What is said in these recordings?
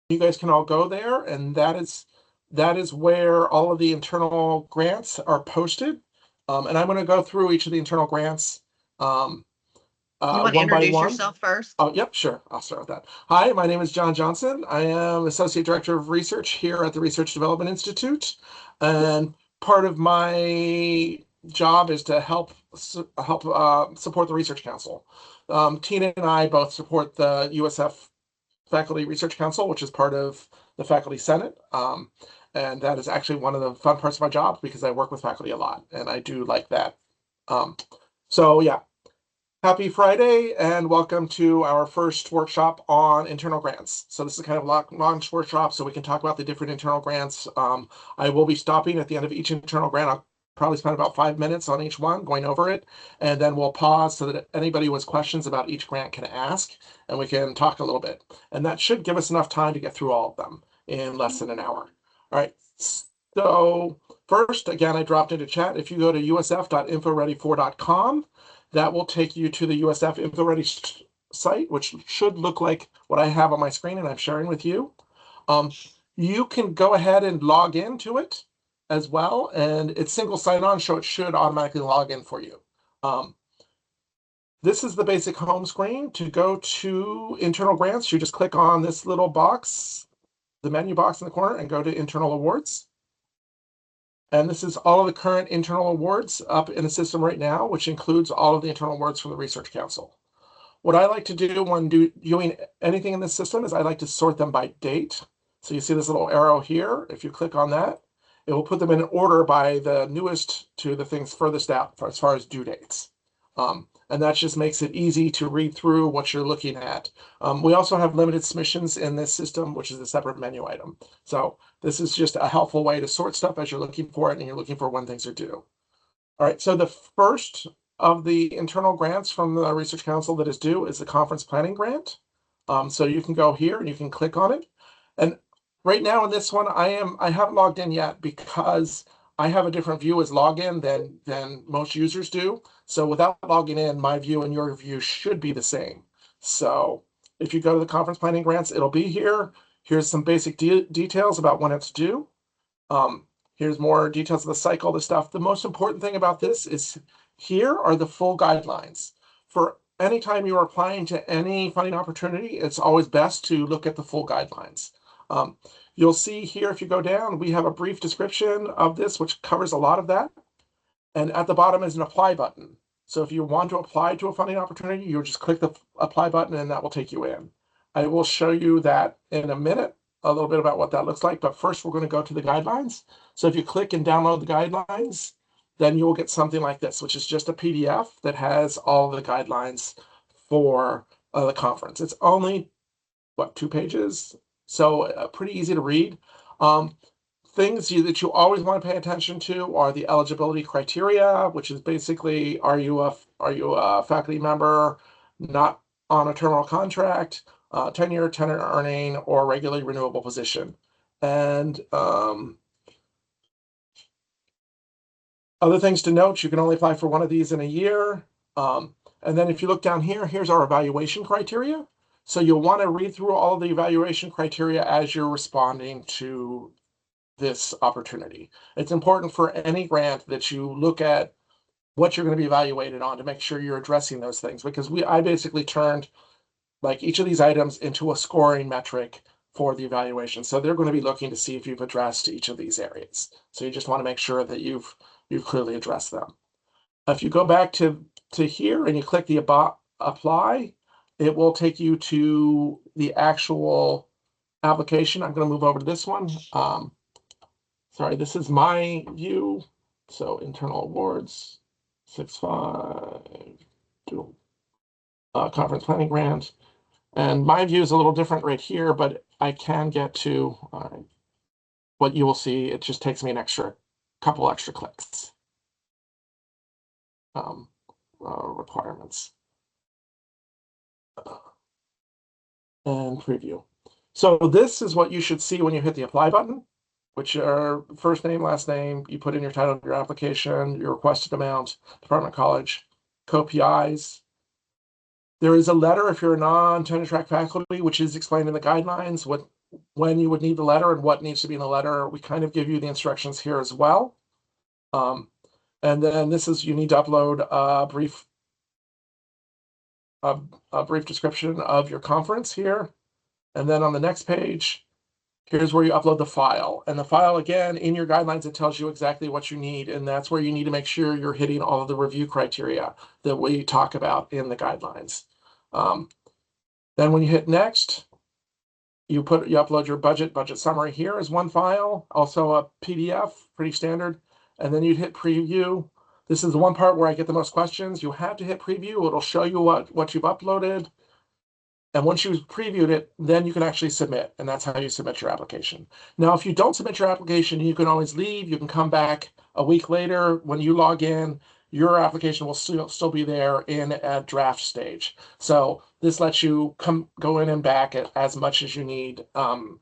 you guys can all go there, and that is where all of the internal grants are posted. And I'm going to go through each of the internal grants um, You want to one by introduce one. yourself first? Oh, yep, sure. I'll start with that. Hi, my name is John Johnson. I am Associate Director of Research here at the Research Development Institute. And part of my job is to help support the Research Council. Tina and I both support the USF Faculty Research Council, which is part of the Faculty Senate. And that is actually one of the fun parts of my job because I work with faculty a lot, and I do like that. Um, so yeah, happy Friday and welcome to our first workshop on internal grants. So this is kind of a launch workshop so we can talk about the different internal grants. I will be stopping at the end of each internal grant. I'll probably spend about 5 minutes on each one going over it, and then we'll pause so that anybody who has questions about each grant can ask, and we can talk a little bit. And that should give us enough time to get through all of them in less than an hour. All right, so first, again, I dropped into chat. If you go to usf.infoready4.com, that will take you to the USF InfoReady site, which should look like what I have on my screen and I'm sharing with you. You can go ahead and log into it as well, and it's single sign-on, so it should automatically log in for you. This is the basic home screen. To go to internal grants, you just click on this little box, the menu box in the corner, and go to internal awards. And this is all of the current internal awards up in the system right now, which includes all of the internal awards from the Research Council. What I like to do when doing anything in this system is I like to sort them by date. So you see this little arrow here. If you click on that, it will put them in order by the newest to the things furthest out as far as due dates. And that just makes it easy to read through what you're looking at. We also have limited submissions in this system, which is a separate menu item. So this is just a helpful way to sort stuff as you're looking for it and you're looking for when things are due. All right, so the first of the internal grants from the Research Council that is due is the conference planning grant. So you can go here and you can click on it. And right now in this one, I haven't logged in yet because I have a different view as login than most users do. So without logging in, my view and your view should be the same. So if you go to the conference planning grants, it'll be here. Here's some basic details about when it's due. Here's more details of the cycle, the stuff. The most important thing about this is here are the full guidelines. For any time you are applying to any funding opportunity, it's always best to look at the full guidelines. You'll see here, if you go down, we have a brief description of this, which covers a lot of that. And at the bottom is an apply button. So if you want to apply to a funding opportunity, you just click the apply button and that will take you in. I will show you that in a minute, a little bit about what that looks like. But first, we're going to go to the guidelines. So if you click and download the guidelines, then you will get something like this, which is just a PDF that has all of the guidelines for the conference. It's only, what, 2 pages? So pretty easy to read. Things that you always want to pay attention to are the eligibility criteria, which is basically, are you a faculty member not on a terminal contract, tenure earning, or regularly renewable position. And other things to note, you can only apply for one of these in a year. And then if you look down here, here's our evaluation criteria. So you'll want to read through all of the evaluation criteria as you're responding to this opportunity. It's important for any grant that you look at what you're going to be evaluated on to make sure you're addressing those things, because I basically turned like each of these items into a scoring metric for the evaluation. So they're going to be looking to see if you've addressed each of these areas. So you just want to make sure that you've clearly addressed them. If you go back to here and you click the apply, it will take you to the actual application. I'm going to move over to this one. Sorry, this is my view. So internal awards, 6.5, conference planning grant. And my view is a little different right here, but I can get to what you will see. It just takes me an couple extra clicks. Requirements. And preview. So this is what you should see when you hit the apply button, which are first name, last name. You put in your title of your application, your requested amount, department, college, co-PIs. There is a letter if you're a non-tenure track faculty, which is explained in the guidelines, what when you would need the letter and what needs to be in the letter. We kind of give you the instructions here as well. And then this is, you need to upload a brief description of your conference here. And then on the next page, here's where you upload the file. And the file, again, in your guidelines, it tells you exactly what you need. And that's where you need to make sure you're hitting all of the review criteria that we talk about in the guidelines. Then when you hit next, you upload your budget summary here as one file, also a PDF, pretty standard. And then you'd hit preview. This is the one part where I get the most questions. You have to hit preview. It'll show you what you've uploaded. And once you've previewed it, then you can actually submit, and that's how you submit your application. Now, if you don't submit your application, you can always leave. You can come back a week later. When you log in, your application will still be there in a draft stage. So this lets you go in and back as much as you need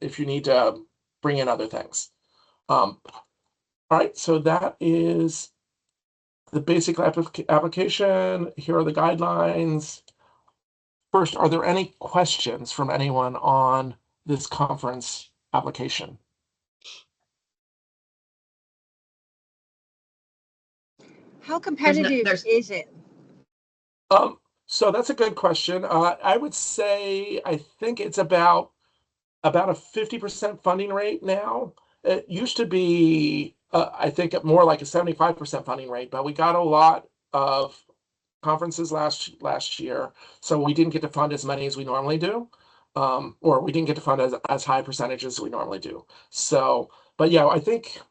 if you need to bring in other things. All right, so that is the basic application. Here are the guidelines. First, are there any questions from anyone on this conference application? How competitive is it? So that's a good question. I would say I think it's about a 50% funding rate now. It used to be, I think, more like a 75% funding rate, but we got a lot of conferences last year, so we didn't get to fund as many as we normally do, or we didn't get to fund as high percentages as we normally do. So, but yeah, I think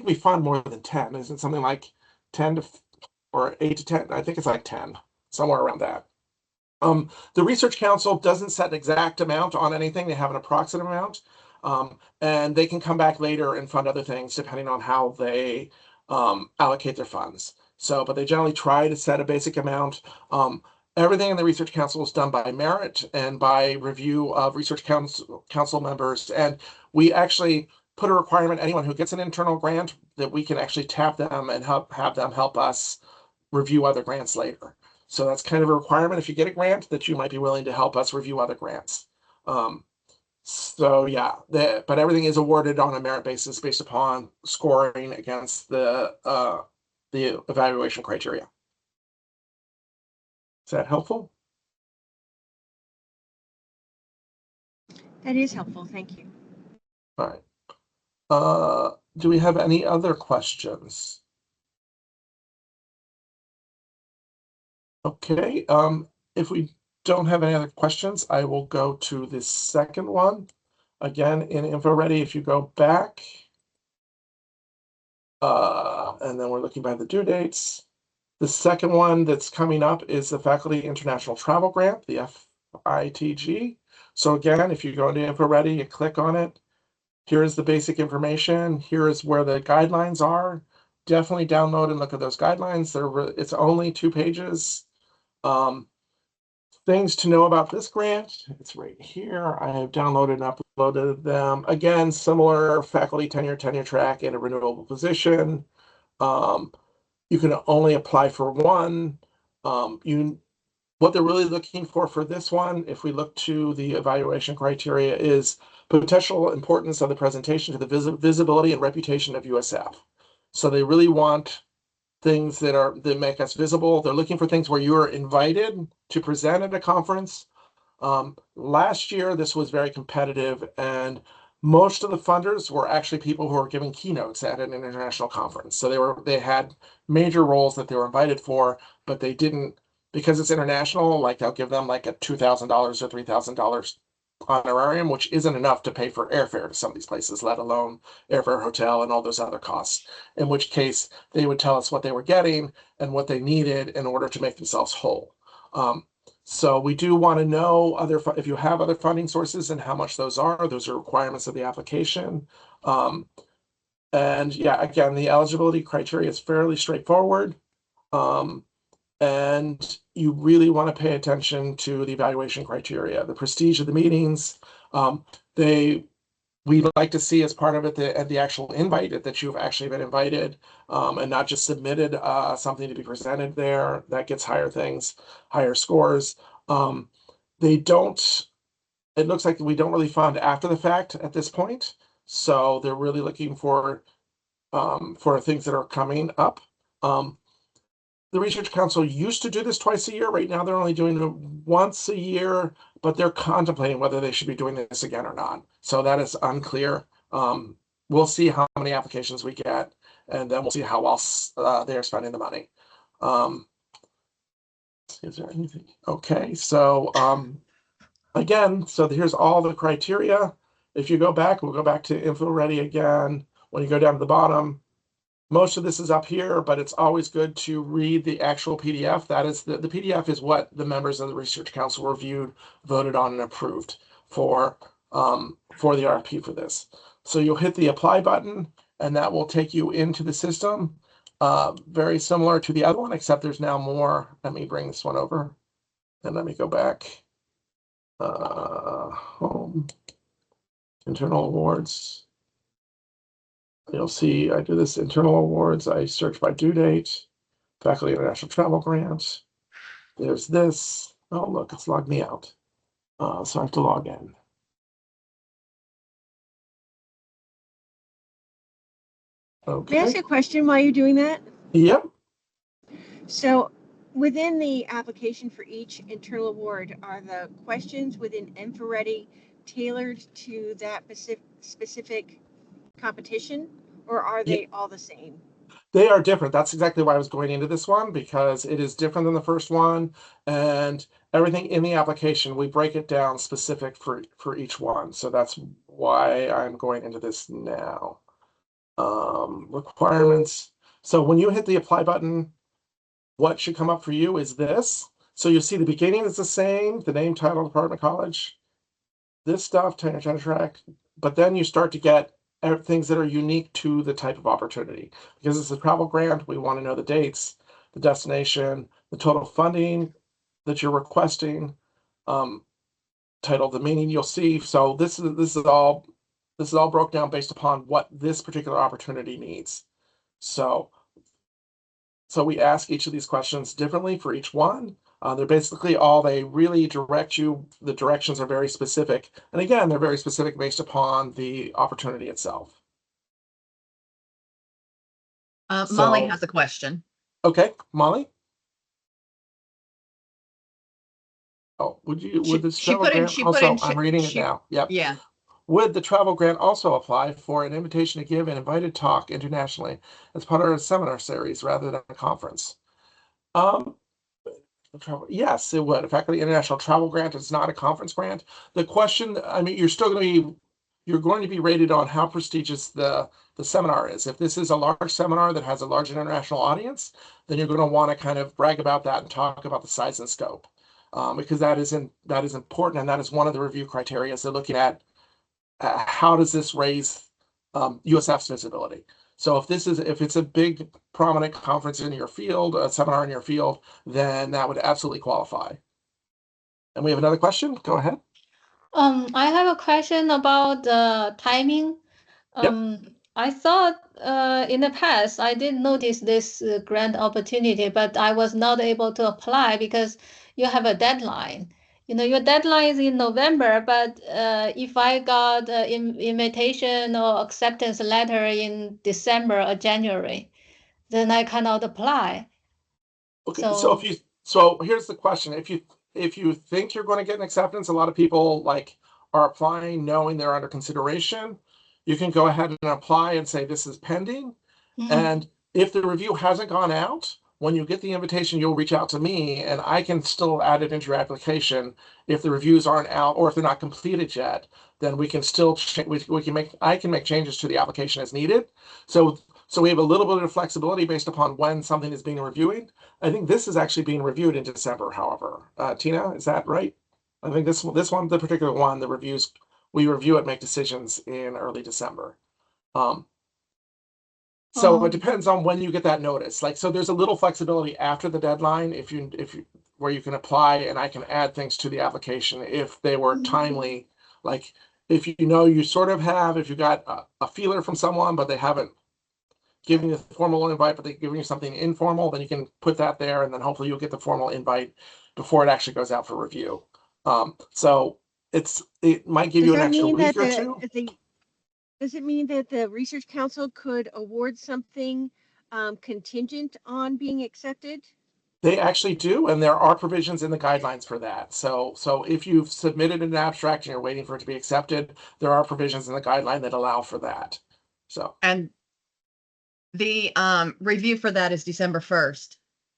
we fund more than 10. Isn't it something like 10 to or 8 to 10? I think it's like 10, somewhere around that. The Research Council doesn't set an exact amount on anything. They have an approximate amount, and they can come back later and fund other things depending on how they allocate their funds. So, but they generally try to set a basic amount. Everything in the Research Council is done by merit and by review of Research Council members. And we actually put a requirement, anyone who gets an internal grant, that we can actually tap them and have them help us review other grants later. So that's kind of a requirement if you get a grant, that you might be willing to help us review other grants. So yeah, but everything is awarded on a merit basis based upon scoring against the evaluation criteria. Is that helpful? That is helpful. Thank you. All right. Do we have any other questions? Okay. If we don't have any other questions, I will go to the second one. Again, in InfoReady, if you go back, and then we're looking by the due dates. The second one that's coming up is the Faculty International Travel Grant, the FITG. So again, if you go into InfoReady, you click on it. Here is the basic information. Here is where the guidelines are. Definitely download and look at those guidelines. It's only 2 pages. Things to know about this grant, it's right here. I have downloaded and uploaded them. Again, similar faculty tenure track, and a renewable position. You can only apply for one. What they're really looking for this one, if we look to the evaluation criteria, is potential importance of the presentation to the visibility and reputation of USF. So they really want things that make us visible. They're looking for things where you're invited to present at a conference. Last year, this was very competitive, and most of the funders were actually people who were giving keynotes at an international conference. So they had major roles that they were invited for, but they didn't, because it's international, like they'll give them like a $2,000 or $3,000 honorarium, which isn't enough to pay for airfare to some of these places, let alone airfare, hotel, and all those other costs. In which case, they would tell us what they were getting and what they needed in order to make themselves whole. So we do want to know if you have other funding sources and how much those are. Those are requirements of the application. And yeah, again, the eligibility criteria is fairly straightforward. And you really want to pay attention to the evaluation criteria, the prestige of the meetings. We like to see as part of it the actual invite that you've actually been invited, and not just submitted something to be presented there. That gets higher scores. They don't it looks like we don't really fund after the fact at this point. So they're really looking for things that are coming up. The Research Council used to do this twice a year. Right now, they're only doing it once a year, but they're contemplating whether they should be doing this again or not. So that is unclear. We'll see how many applications we get, and then we'll see how else they are spending the money. Is there anything? Okay, so again, so here's all the criteria. If you go back, we'll go back to info ready again. When you go down to the bottom, most of this is up here, but it's always good to read the actual PDF. That is the PDF is what the members of the Research Council reviewed, voted on, and approved for the RFP for this. So you'll hit the apply button, and that will take you into the system. Very similar to the other one, except there's now more. Let me bring this one over, and let me go back. Home, internal awards. You'll see I do this internal awards. I search by due date, faculty international travel grant. There's this. Oh, look, it's logged me out. So I have to log in. Okay. May I ask a question while you're doing that? Yep. So within the application for each internal award, are the questions within InfoReady tailored to that specific competition, or are they all the same? They are different. That's exactly why I was going into this one, because it is different than the first one, and everything in the application, we break it down specific for each one. So that's why I'm going into this now. Requirements. So when you hit the apply button, what should come up for you is this. So you'll see the beginning is the same, the name, title, department, college, this stuff, tenure track, but then you start to get things that are unique to the type of opportunity. Because it's a travel grant, we want to know the dates, the destination, the total funding that you're requesting, title, the meaning you'll see. So this is all broke down based upon what this particular opportunity needs. So we ask each of these questions differently for each one. They're basically they really direct you. The directions are very specific. And again, they're very specific based upon the opportunity itself. Molly has a question. Okay, Molly? Oh, would this travel grant also, I'm reading it now. Yep. Yeah. Would the travel grant also apply for an invitation to give an invited talk internationally as part of a seminar series rather than a conference? Yes, it would. A faculty international travel grant is not a conference grant. The question, I mean, you're going to be rated on how prestigious the seminar is. If this is a large seminar that has a large international audience, then you're going to want to kind of brag about that and talk about the size and scope, because that is important, and that is one of the review criteria. So looking at how does this raise USF's visibility? So if it's a big prominent conference in your field, a seminar in your field, then that would absolutely qualify. And we have another question. Go ahead. I have a question about the timing. Yep. I thought in the past I did notice this grant opportunity, but I was not able to apply because you have a deadline. You know, your deadline is in November, but if I got an invitation or acceptance letter in December or January, then I cannot apply. Okay, so here's the question. If you think you're going to get an acceptance, a lot of people are applying knowing they're under consideration. You can go ahead and apply and say this is pending. And if the review hasn't gone out, when you get the invitation, you'll reach out to me and I can still add it into your application. If the reviews aren't out or if they're not completed yet, then we can still I can make changes to the application as needed. So we have a little bit of flexibility based upon when something is being reviewed. I think this is actually being reviewed in December, however. Tina, is that right? I think this one, the particular one, we review it, make decisions in early December. So it depends on when you get that notice. So there's a little flexibility after the deadline where you can apply and I can add things to the application if they were timely. Like if you sort of have, if you got a feeler from someone, but they haven't given you a formal invite, but they're giving you something informal, then you can put that there and then hopefully you'll get the formal invite before it actually goes out for review. So it might give Does you an that extra mean week that or two. does it mean that the Research Council could award something contingent on being accepted? They actually do, and there are provisions in the guidelines for that. So if you've submitted an abstract and you're waiting for it to be accepted, there are provisions in the guideline that allow for that. So, And the review for that is December 1st.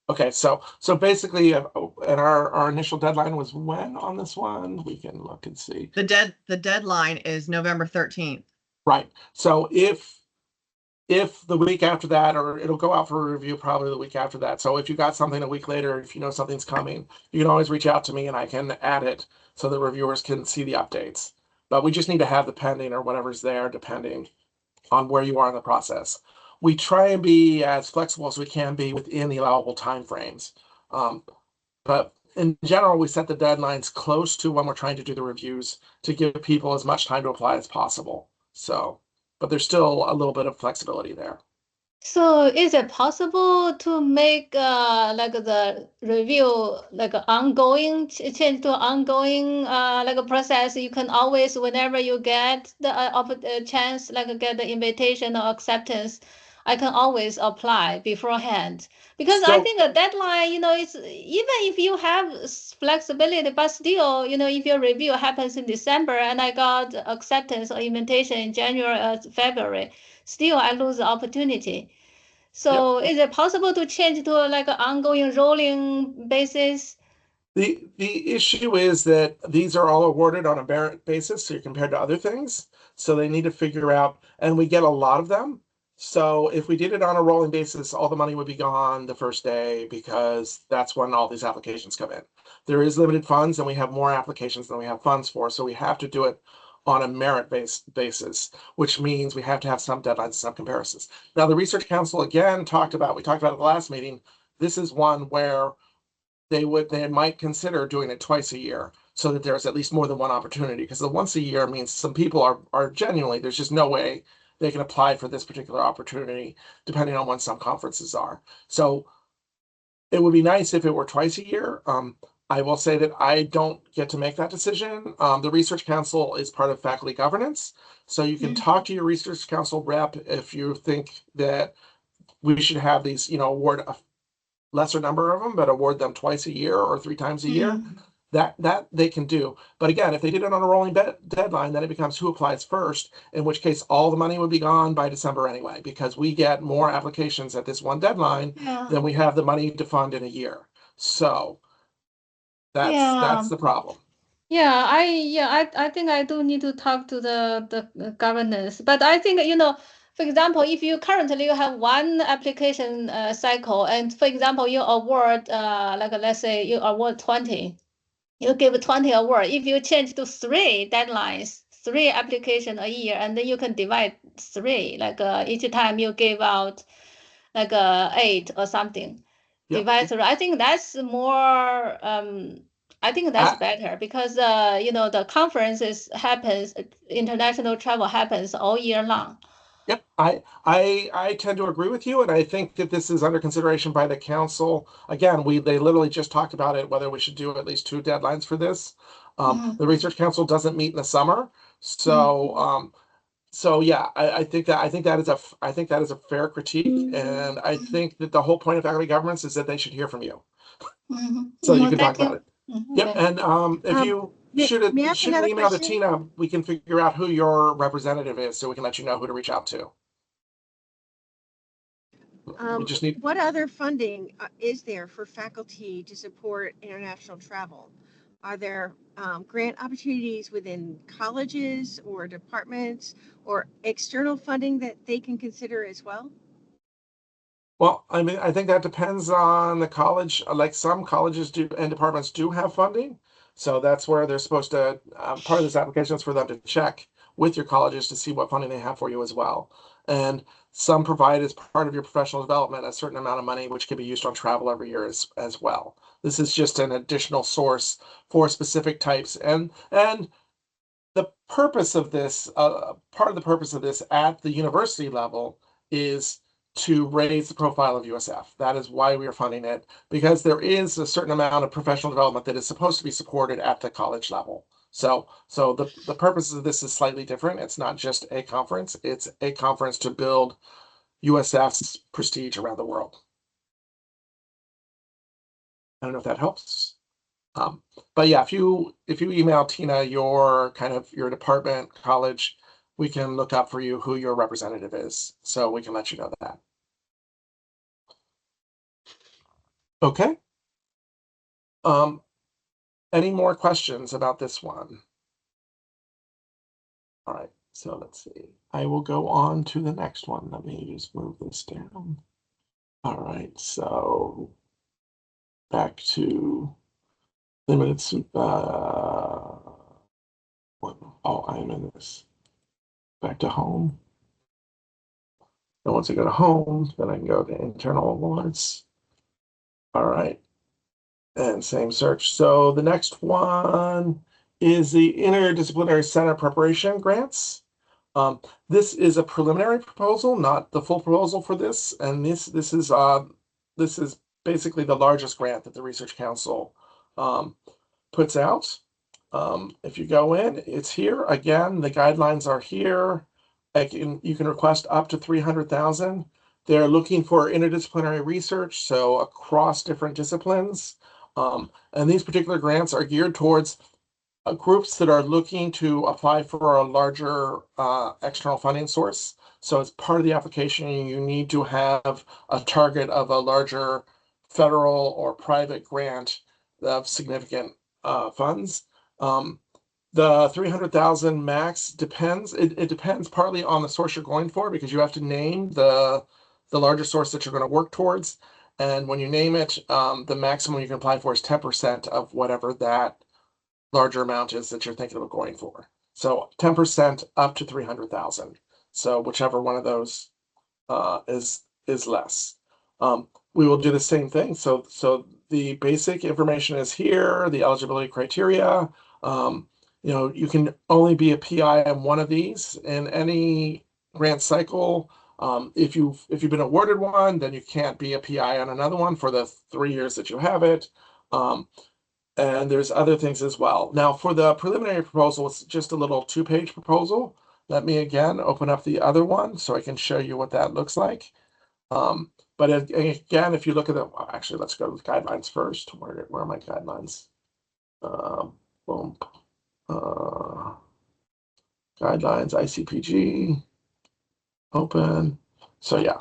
okay, so basically, and our initial deadline was when on this one? We can look and see. The deadline is November 13th. Right. So if the week after that, or it'll go out for a review probably the week after that. So if you got something a week later, if you know something's coming, you can always reach out to me and I can add it so the reviewers can see the updates. But we just need to have the pending or whatever's there, depending on where you are in the process. We try and be as flexible as we can be within the allowable timeframes. But in general, we set the deadlines close to when we're trying to do the reviews to give people as much time to apply as possible. So, but there's still a little bit of flexibility there. So is it possible to make like the review like ongoing, change to ongoing like a process? You can always, whenever you get the chance, like get the invitation or acceptance, I can always apply beforehand. Because I So think a deadline, it's even if you have flexibility, but still, if your review happens in December and I got acceptance or invitation in January or February, still I lose the opportunity. So is it possible to change to like an ongoing rolling basis? the issue is that these are all awarded on a merit basis, so you're compared to other things. So they need to figure out, and we get a lot of them. So if we did it on a rolling basis, all the money would be gone the first day because that's when all these applications come in. There is limited funds and we have more applications than we have funds for. So we have to do it on a merit-based basis, which means we have to have some deadlines, some comparisons. Now, the Research Council again we talked about it at the last meeting. This is one where they might consider doing it twice a year so that there's at least more than one opportunity, because the once a year means some people are genuinely, there's just no way they can apply for this particular opportunity depending on when some conferences are. So it would be nice if it were twice a year. I will say that I don't get to make that decision. The Research Council is part of faculty governance, so you can talk to your Research Council rep if you think that we should have these, award a lesser number of them, but award them twice a year or 3 times a year. That they can do. But again, if they did it on a rolling deadline, then it becomes who applies first, in which case all the money would be gone by December anyway, because we get more applications at this one deadline than we have the money to fund in a year. So that's the problem. I think I do need to talk to the governance. But I think, for example, if you currently you have one application cycle, and for example, you award like let's say you award 20, you give 20 award. If you change to 3 deadlines, 3 application a year, and then you can divide 3, like each time you give out like 8 or something. Yep. Divide through. I think that's more I think that's better because the conferences happens, international travel happens all year long. Yep, I tend to agree with you, and I think that this is under consideration by the council. Again, they literally just talked about it, whether we should do at least 2 deadlines for this. The Research Council doesn't meet in the summer, so so yeah, I think that is a fair critique, and I think that the whole point of faculty governance is that they should hear from you, so you can talk about it. Yep, and if you shoot an email to Tina, we can figure out who your representative is, so we can let you know who to reach out to. We just need. What other funding is there for faculty to support international travel? Are there grant opportunities within colleges or departments or external funding that they can consider as well? Well, I mean, I think that depends on the college. Like some colleges do and departments do have funding. So that's where they're supposed to, part of this application is for them to check with your colleges to see what funding they have for you as well. And some provide as part of your professional development a certain amount of money, which can be used on travel every year as well. This is just an additional source for specific types. And the purpose of this, part of the purpose of this at the university level is to raise the profile of USF. That is why we are funding it, because there is a certain amount of professional development that is supposed to be supported at the college level. So the purpose of this is slightly different. It's not just a conference, it's a conference to build USF's prestige around the world. I don't know if that helps. But yeah, if you email Tina your your department, college, we can look up for you who your representative is, so we can let you know that. Okay. Any more questions about this one? All right, so let's see. I will go on to the next one. Let me just move this down. All right, so back to limited. Oh, I'm in this. Back to home. And once I go to home, then I can go to internal awards. All right, and same search. So the next one is the Interdisciplinary Center Preparation Grants. This is a preliminary proposal, not the full proposal for this. And this is basically the largest grant that the Research Council puts out. If you go in, it's here. Again, the guidelines are here. You can request up to 300,000. They're looking for interdisciplinary research, so across different disciplines. And these particular grants are geared towards groups that are looking to apply for a larger external funding source. So as part of the application, you need to have a target of a larger federal or private grant of significant funds. The 300,000 max depends. It depends partly on the source you're going for, because you have to name the larger source that you're going to work towards. And when you name it, the maximum you can apply for is 10% of whatever that larger amount is that you're thinking of going for. So 10% up to 300,000. So whichever one of those is less. We will do the same thing. So the basic information is here, the eligibility criteria. You can only be a PI on one of these in any grant cycle. If you've been awarded one, then you can't be a PI on another one for the 3 years that you have it. And there's other things as well. Now, for the preliminary proposal, it's just a little 2-page proposal. Let me again open up the other one so I can show you what that looks like. But again, if you look at the, actually, let's go to the guidelines first. Where are my guidelines? Boom. Guidelines, ICPG, open. So yeah,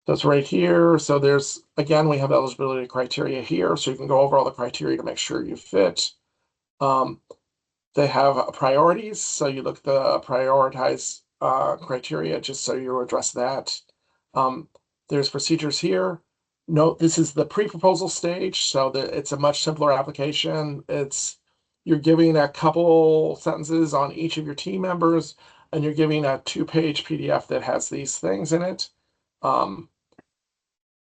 that's right here. So there's, again, we have eligibility criteria here. So you can go over all the criteria to make sure you fit. They have priorities. So you look at the prioritize criteria just so you address that. There's procedures here. Note, this is the pre-proposal stage, so that it's a much simpler application. You're giving a couple sentences on each of your team members, and you're giving a 2-page PDF that has these things in it. And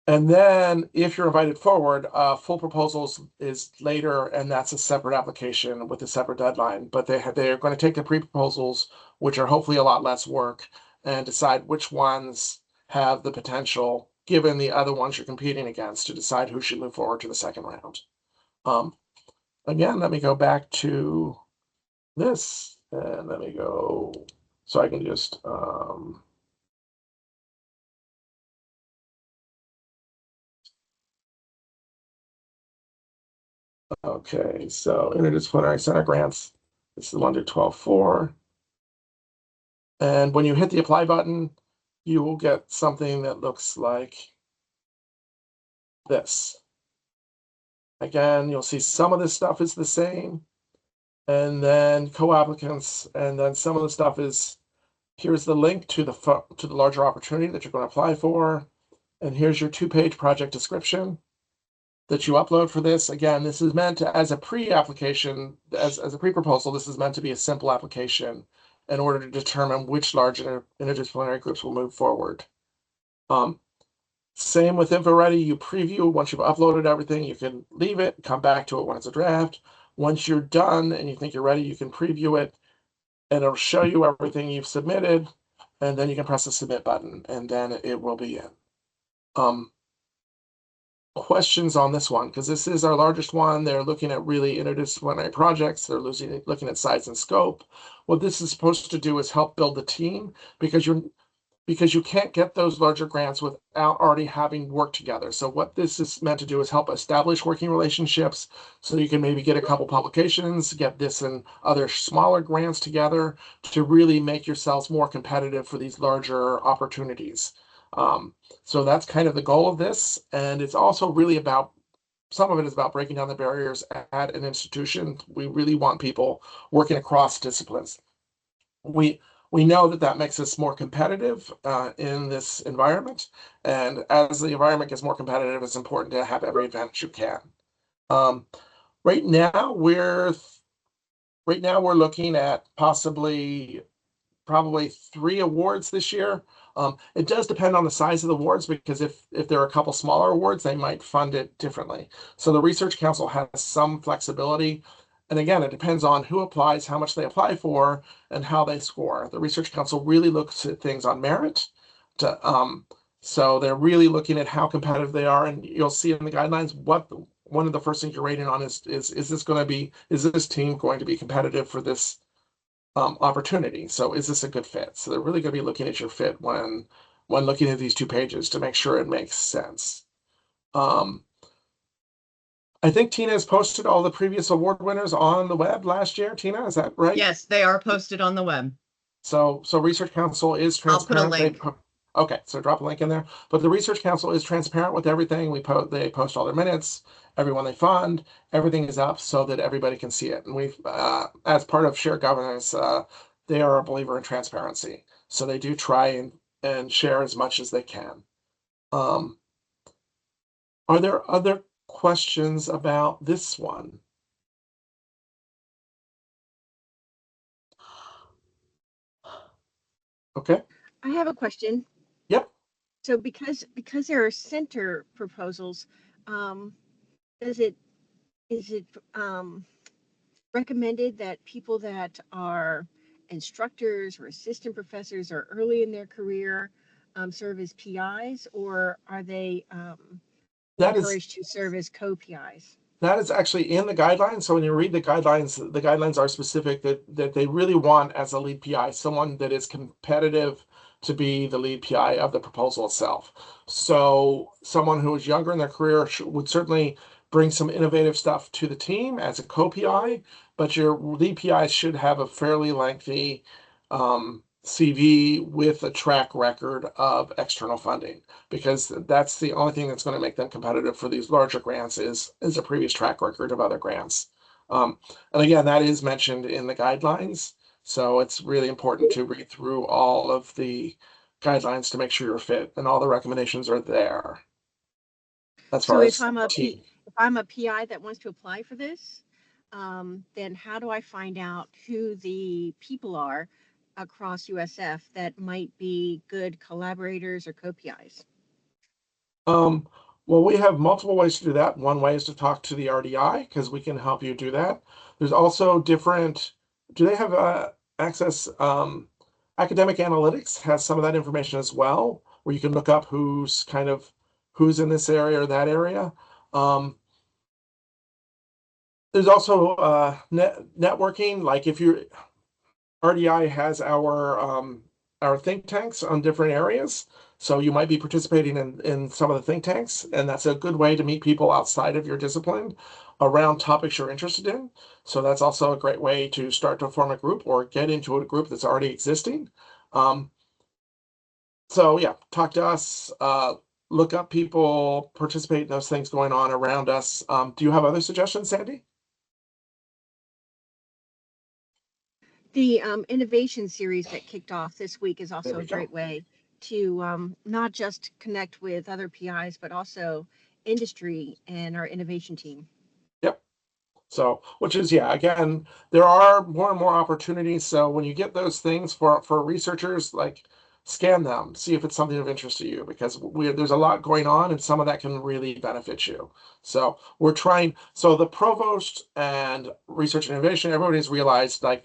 then if you're invited forward, full proposals is later, and that's a separate application with a separate deadline. But they're going to take the pre-proposals, which are hopefully a lot less work, and decide which ones have the potential, given the other ones you're competing against, to decide who should move forward to the second round. Again, let me go back to this, and let me go, so I can just, okay, so interdisciplinary center grants, this is the one to 12.4. And when you hit the apply button, you will get something that looks like this. Again, you'll see some of this stuff is the same, and then co-applicants, and then some of the stuff is, here's the link to the larger opportunity that you're going to apply for, and here's your 2-page project description that you upload for this. Again, this is meant to, as a pre-application, as a pre-proposal, this is meant to be a simple application in order to determine which large interdisciplinary groups will move forward. Same with InfoReady, you preview. Once you've uploaded everything, you can leave it, come back to it when it's a draft. Once you're done and you think you're ready, you can preview it, and it'll show you everything you've submitted, and then you can press the submit button, and then it will be in. questions on this one, because this is our largest one. They're looking at really interdisciplinary projects. They're looking at size and scope. What this is supposed to do is help build the team, because you can't get those larger grants without already having worked together. So what this is meant to do is help establish working relationships, so you can maybe get a couple publications, get this and other smaller grants together to really make yourselves more competitive for these larger opportunities. So that's kind of the goal of this. And it's also really about, some of it is about breaking down the barriers at an institution. We really want people working across disciplines. We know that makes us more competitive in this environment, and as the environment gets more competitive, it's important to have every advantage you can. Um, right now, we're looking at probably 3 awards this year. It does depend on the size of the awards, because if there are a couple smaller awards, they might fund it differently. So the Research Council has some flexibility. And again, it depends on who applies, how much they apply for, and how they score. The Research Council really looks at things on merit. So they're really looking at how competitive they are. And you'll see in the guidelines one of the first things you're rating on is this team going to be competitive for this opportunity? So is this a good fit? So they're really going to be looking at your fit when looking at these 2 pages to make sure it makes sense. I think Tina has posted all the previous award winners on the web last year. Tina, is that right? Yes, they are posted on the web. So Research Council is transparent. I'll put a link. Okay, so drop a link in there. But the Research Council is transparent with everything. They post all their minutes, everyone they fund, everything is up so that everybody can see it. And we've, as part of shared governance, they are a believer in transparency. So they do try and share as much as they can. Are there other questions about this one? Okay. I have a question. Yep. So because there are center proposals, is it recommended that people that are instructors or assistant professors or early in their career serve as PIs, or are they encouraged to serve as co-PIs? That is actually in the guidelines. So when you read the guidelines are specific that they really want as a lead PI someone that is competitive to be the lead PI of the proposal itself. So someone who is younger in their career would certainly bring some innovative stuff to the team as a co-PI, but your lead PI should have a fairly lengthy CV with a track record of external funding, because that's the only thing that's going to make them competitive for these larger grants is a previous track record of other grants. And again, that is mentioned in the guidelines. So it's really important to read through all of the guidelines to make sure you're fit, and all the recommendations are there. As far as if I'm a PI that wants to apply for this, then how do I find out who the people are across USF that might be good collaborators or co-PIs? Well, we have multiple ways to do that. One way is to talk to the RDI, because we can help you do that. There's also different, do they have access? Academic Analytics has some of that information as well, where you can look up who's in this area or that area. There's also networking, like if you're RDI has our think tanks on different areas. So you might be participating in some of the think tanks, and that's a good way to meet people outside of your discipline around topics you're interested in. So that's also a great way to start to form a group or get into a group that's already existing. So yeah, talk to us, look up people, participate in those things going on around us. Do you have other suggestions, Sandy? The innovation series that kicked off this week is also a great way to not just connect with other PIs, but also industry and our innovation team. Yep. So, which is, yeah, again, there are more and more opportunities. So when you get those things for researchers, like scan them, see if it's something of interest to you, because there's a lot going on and some of that can really benefit you. So we're trying, so the provost and research and innovation, everybody's realized like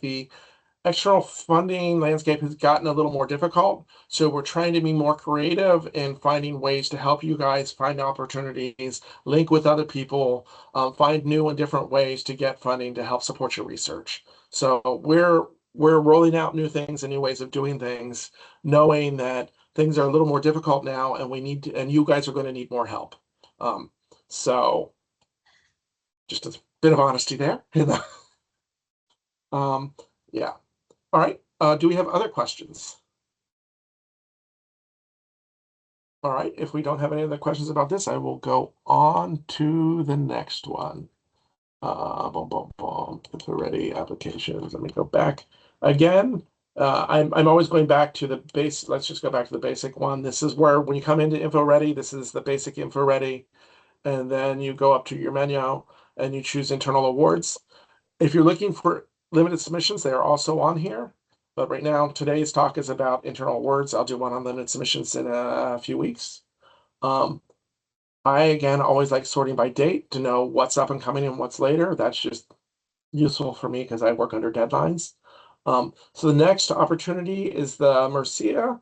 external funding landscape has gotten a little more difficult. So we're trying to be more creative in finding ways to help you guys find opportunities, link with other people, find new and different ways to get funding to help support your research. So we're rolling out new things and new ways of doing things, knowing that things are a little more difficult now, and we need to, and you guys are going to need more help. So just a bit of honesty there. Yeah. All right. Do we have other questions? All right. If we don't have any other questions about this, I will go on to the next one. Boom, boom, boom. Info ready applications. Let me go back again. I'm always going back to the base. Let's just go back to the basic one. This is where when you come into info ready, this is the basic info ready, and then you go up to your menu and you choose internal awards. If you're looking for limited submissions, they are also on here. But right now, today's talk is about internal awards. I'll do one on limited submissions in a few weeks. I, again, always like sorting by date to know what's up and coming and what's later. That's just useful for me because I work under deadlines. So the next opportunity is the Mercia,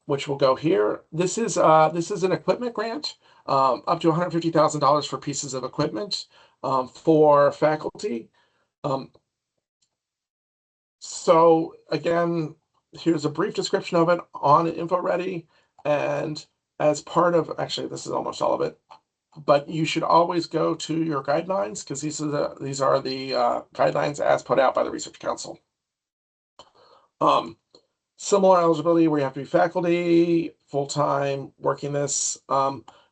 which will go here. This is an equipment grant, up to $150,000 for pieces of equipment for faculty. So again, here's a brief description of it on InfoReady, and as part of, actually, this is almost all of it, but you should always go to your guidelines because these are the guidelines as put out by the Research Council. Similar eligibility where you have to be faculty, full-time, working this.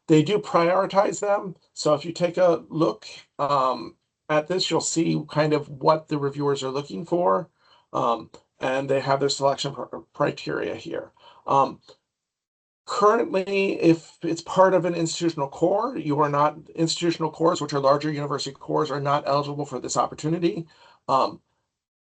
They do prioritize them. So if you take a look at this, you'll see kind of what the reviewers are looking for. And they have their selection criteria here. Currently, if it's part of an institutional core, you are not, institutional cores, which are larger university cores, are not eligible for this opportunity.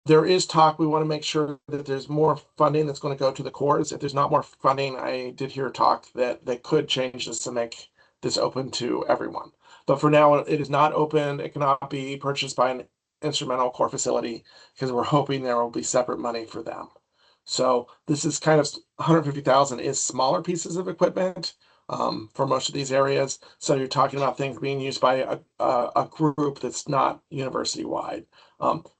There is talk, we want to make sure that there's more funding that's going to go to the cores. If there's not more funding, I did hear talk that they could change this to make this open to everyone. But for now, it is not open. It cannot be purchased by an instrumental core facility because we're hoping there will be separate money for them. So this is kind of 150,000 is smaller pieces of equipment for most of these areas. So you're talking about things being used by a group that's not university wide.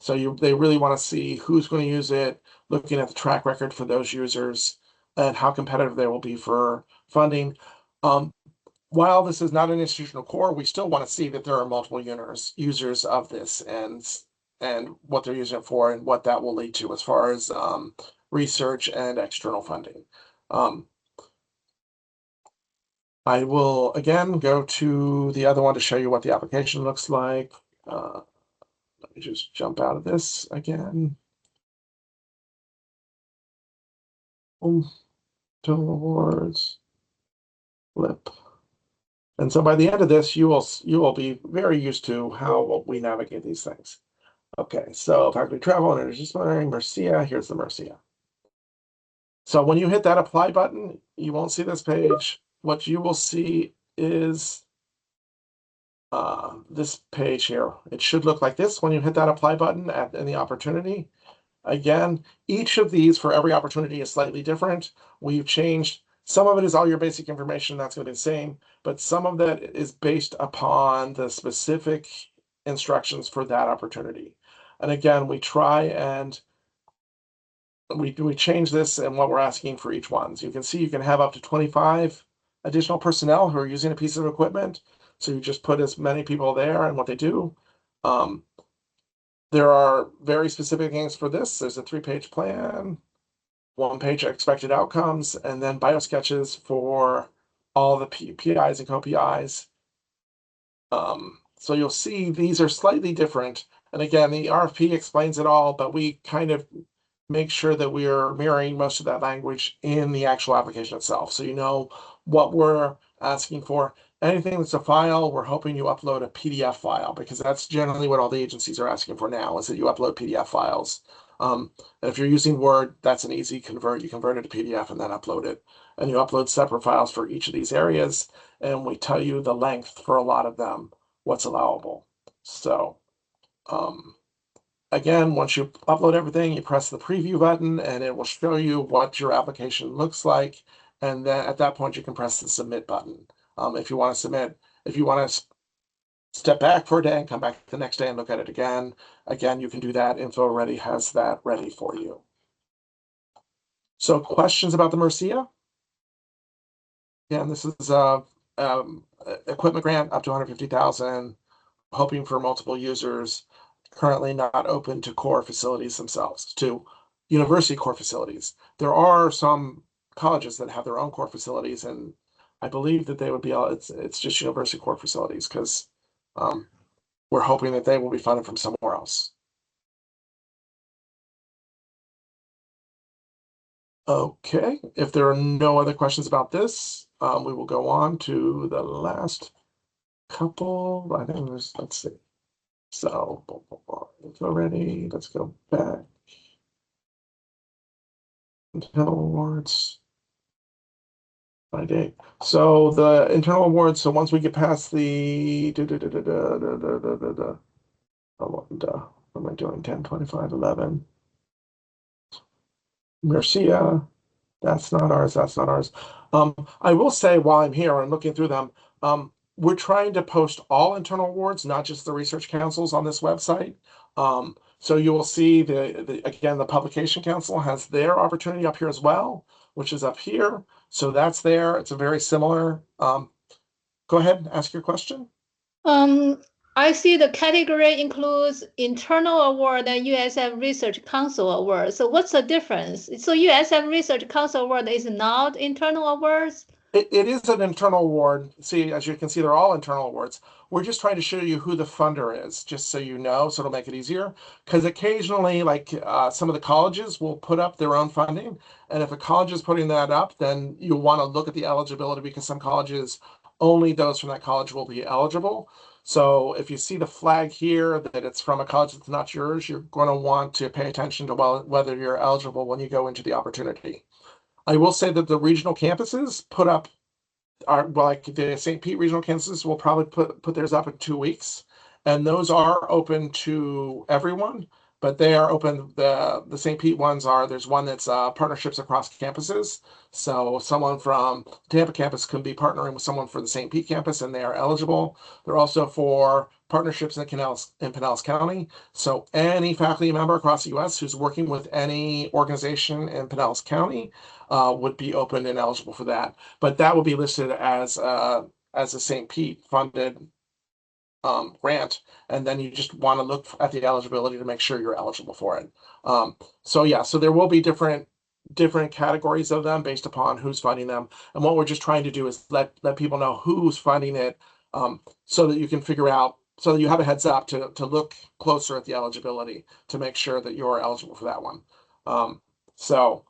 So they really want to see who's going to use it, looking at the track record for those users and how competitive they will be for funding. While this is not an institutional core, we still want to see that there are multiple users of this and what they're using it for and what that will lead to as far as research and external funding. I will again go to the other one to show you what the application looks like. Let me just jump out of this again. Total awards, flip. And so by the end of this, you will be very used to how we navigate these things. Okay, so faculty travel and interdisciplinary, Mercia, here's the Mercia. So when you hit that apply button, you won't see this page. What you will see is this page here. It should look like this when you hit that apply button in the opportunity. Again, each of these for every opportunity is slightly different. We've changed, some of it is all your basic information, that's going to be the same, but some of that is based upon the specific instructions for that opportunity. And again, we try and we change this and what we're asking for each one. So you can see you can have up to 25 additional personnel who are using a piece of equipment. So you just put as many people there and what they do. There are very specific things for this. There's a 3-page plan, 1-page expected outcomes, and then biosketches for all the PIs and co-PIs. So you'll see these are slightly different. And again, the RFP explains it all, but we kind of make sure that we are mirroring most of that language in the actual application itself. So you know what we're asking for. Anything that's a file, we're hoping you upload a PDF file because that's generally what all the agencies are asking for now is that you upload PDF files. And if you're using Word, that's an easy convert. You convert it to PDF and then upload it. And you upload separate files for each of these areas. And we tell you the length for a lot of them, what's allowable. So, again, once you upload everything, you press the preview button and it will show you what your application looks like. And then at that point, you can press the submit button. If you want to submit, if you want to step back for a day and come back the next day and look at it again, you can do that. InfoReady has that ready for you. So questions about the Mercia? Yeah, and this is a equipment grant up to 150,000, hoping for multiple users, currently not open to core facilities themselves, to university core facilities. There are some colleges that have their own core facilities, and I believe that they would be, it's just university core facilities, because we're hoping that they will be funded from somewhere else. Okay, if there are no other questions about this, we will go on to the last couple. I think there's, let's see. So, it's already, let's go back. Internal awards. By date. So the internal awards, so once we get past the what am I doing? 10, 25, 11. Mercia. That's not ours. That's not ours. I will say while I'm here and looking through them, we're trying to post all internal awards, not just the research councils on this website. So you will see again, the publication council has their opportunity up here as well, which is up here. So that's there. It's a very similar. Go ahead and ask your question. I see the category includes internal award and USF Research Council award. So what's the difference? So USF Research Council award is not internal awards? It is an internal award. See, as you can see, they're all internal awards. We're just trying to show you who the funder is, just so you know, so it'll make it easier. Because occasionally, like some of the colleges will put up their own funding. And if a college is putting that up, then you'll want to look at the eligibility, because some colleges, only those from that college will be eligible. So if you see the flag here that it's from a college that's not yours, you're going to want to pay attention to whether you're eligible when you go into the opportunity. I will say that the regional campuses put up like the St. Pete regional campuses will probably put theirs up in 2 weeks, and those are open to everyone, but they are open. The St. Pete ones are, there's one that's partnerships across campuses. So someone from Tampa campus can be partnering with someone for the St. Pete campus, and they are eligible. They're also for partnerships in Pinellas County. So any faculty member across the U.S. who's working with any organization in Pinellas County would be open and eligible for that. But that would be listed as a St. Pete funded grant, and then you just want to look at the eligibility to make sure you're eligible for it. So yeah, so there will be different categories of them based upon who's funding them. And what we're just trying to do is let people know who's funding it, so that you can figure out, so that you have a heads up to look closer at the eligibility to make sure that you're eligible for that one. So